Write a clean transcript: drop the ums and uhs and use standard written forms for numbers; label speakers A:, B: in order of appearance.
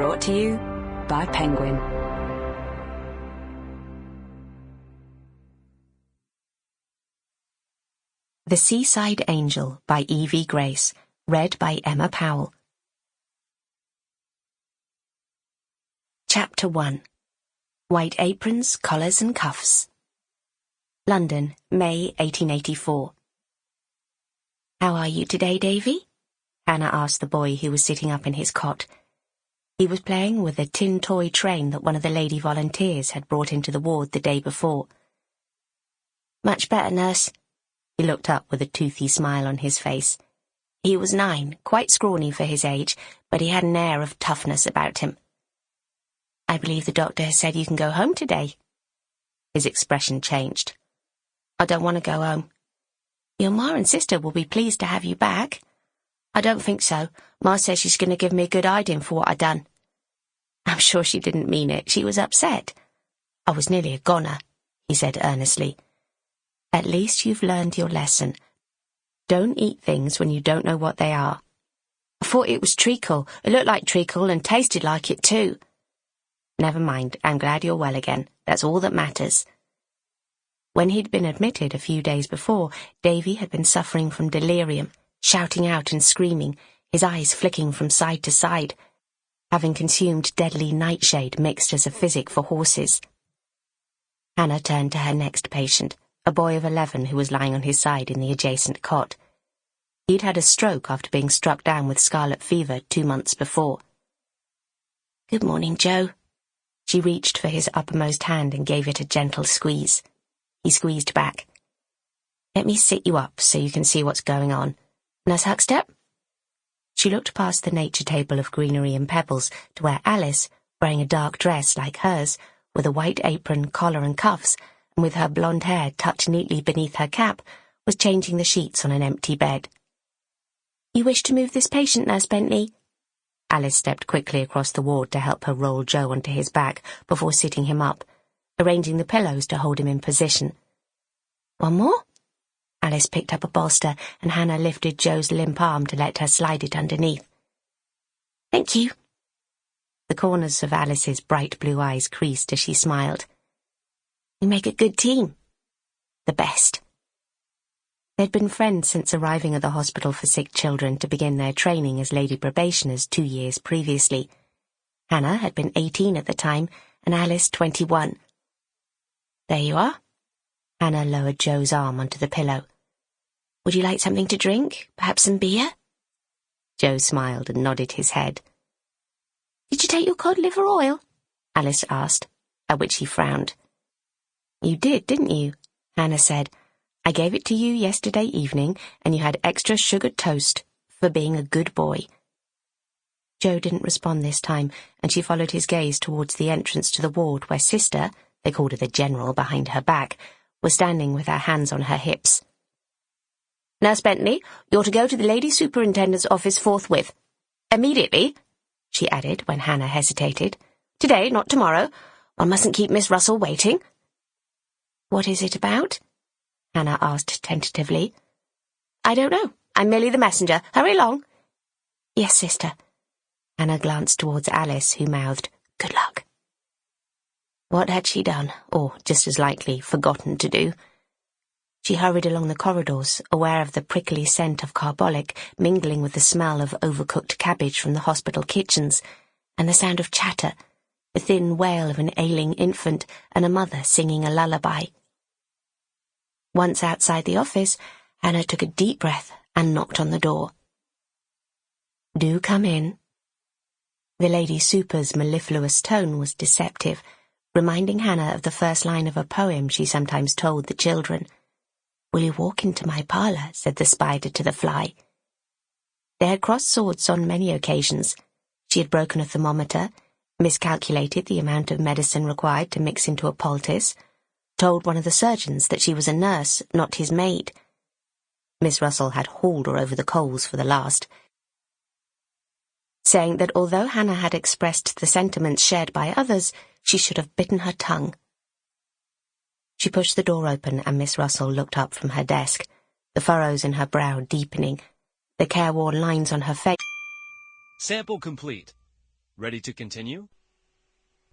A: Brought to you by Penguin.
B: The Seaside Angel by Evie Grace, read by Emma Powell. Chapter 1. White Aprons, Collars and Cuffs. London, May 1884. "How are you today, Davy?" Hannah asked the boy who was sitting up in his cot. He was playing with a tin toy train that one of the lady volunteers had brought into the ward the day before. "Much better, nurse." He looked up with a toothy smile on his face. He was 9, quite scrawny for his age, but he had an air of toughness about him. "I believe the doctor has said you can go home today." His expression changed. "I don't want to go home." "Your ma and sister will be pleased to have you back." "I don't think so. Ma says she's going to give me a good hiding for what I done." "I'm sure she didn't mean it. She was upset." "I was nearly a goner," he said earnestly. "At least you've learned your lesson. Don't eat things when you don't know what they are." "I thought it was treacle. It looked like treacle and tasted like it too." "Never mind. I'm glad you're well again. That's all that matters." When he'd been admitted a few days before, Davy had been suffering from delirium, shouting out and screaming, his eyes flicking from side to side, having consumed deadly nightshade mixed as a physic for horses. Hannah turned to her next patient, a boy of 11 who was lying on his side in the adjacent cot. He'd had a stroke after being struck down with scarlet fever 2 months before. "Good morning, Joe." She reached for his uppermost hand and gave it a gentle squeeze. He squeezed back. "Let me sit you up so you can see what's going on. Nurse Huckstep?" She looked past the nature table of greenery and pebbles to where Alice, wearing a dark dress like hers, with a white apron, collar and cuffs, and with her blonde hair tucked neatly beneath her cap, was changing the sheets on an empty bed. "You wish to move this patient, Nurse Bentley?" Alice stepped quickly across the ward to help her roll Joe onto his back before sitting him up, arranging the pillows to hold him in position. "One more?" Alice picked up a bolster, and Hannah lifted Joe's limp arm to let her slide it underneath. "Thank you." The corners of Alice's bright blue eyes creased as she smiled. "You make a good team." "The best." They'd been friends since arriving at the hospital for sick children to begin their training as lady probationers 2 years previously. Hannah had been 18 at the time, and Alice 21. "There you are." Hannah lowered Joe's arm onto the pillow. "Would you like something to drink? Perhaps some beer?" Joe smiled and nodded his head. "Did you take your cod liver oil?" Alice asked, at which he frowned. "You did, didn't you?" Hannah said. "I gave it to you yesterday evening, and you had extra sugared toast for being a good boy." Joe didn't respond this time, and she followed his gaze towards the entrance to the ward where Sister, they called her the General behind her back, was standing with her hands on her hips. "Nurse Bentley, you're to go to the Lady Superintendent's office forthwith. Immediately," she added when Hannah hesitated. "Today, not tomorrow. One mustn't keep Miss Russell waiting." "What is it about?" Hannah asked tentatively. "I don't know. I'm merely the messenger. Hurry along." "Yes, Sister." Hannah glanced towards Alice, who mouthed, "Good luck." What had she done, or, just as likely, forgotten to do? She hurried along the corridors, aware of the prickly scent of carbolic mingling with the smell of overcooked cabbage from the hospital kitchens, and the sound of chatter, the thin wail of an ailing infant, and a mother singing a lullaby. Once outside the office, Hannah took a deep breath and knocked on the door. "Do come in." The Lady Super's mellifluous tone was deceptive, reminding Hannah of the first line of a poem she sometimes told the children. "Will you walk into my parlour?" said the spider to the fly. They had crossed swords on many occasions. She had broken a thermometer, miscalculated the amount of medicine required to mix into a poultice, told one of the surgeons that she was a nurse, not his maid. Miss Russell had hauled her over the coals for the last, saying that although Hannah had expressed the sentiments shared by others, she should have bitten her tongue. She pushed the door open, and Miss Russell looked up from her desk, the furrows in her brow deepening, the careworn lines on her face.
C: Sample complete. Ready to continue?